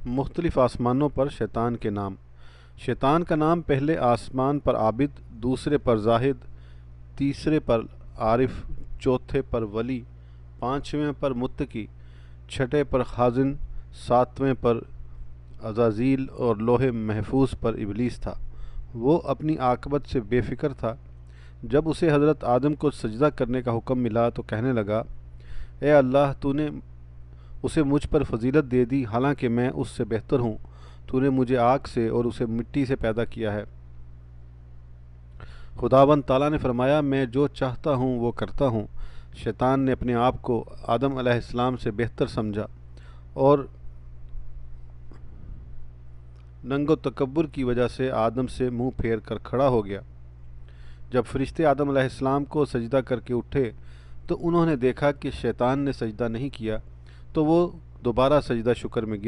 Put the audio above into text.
مختلف آسمانوں پر شیطان کے نام۔ شیطان کا نام پہلے آسمان پر عابد، دوسرے پر زاہد، تیسرے پر عارف، چوتھے پر ولی، پانچویں پر متقی، چھٹے پر خازن، ساتویں پر عزازیل اور لوح محفوظ پر ابلیس تھا۔ وہ اپنی عاقبت سے بے فکر تھا۔ جب اسے حضرت آدم کو سجدہ کرنے کا حکم ملا تو کہنے لگا، اے اللہ، تو نے اسے مجھ پر فضیلت دے دی، حالانکہ میں اس سے بہتر ہوں۔ تو نے مجھے آگ سے اور اسے مٹی سے پیدا کیا ہے۔ خداوند تعالیٰ نے فرمایا، میں جو چاہتا ہوں وہ کرتا ہوں۔ شیطان نے اپنے آپ کو آدم علیہ السلام سے بہتر سمجھا اور ننگ و تکبر کی وجہ سے آدم سے منہ پھیر کر کھڑا ہو گیا۔ جب فرشتے آدم علیہ السلام کو سجدہ کر کے اٹھے تو انہوں نے دیکھا کہ شیطان نے سجدہ نہیں کیا، تو وہ دوبارہ سجدہ شکر میں گر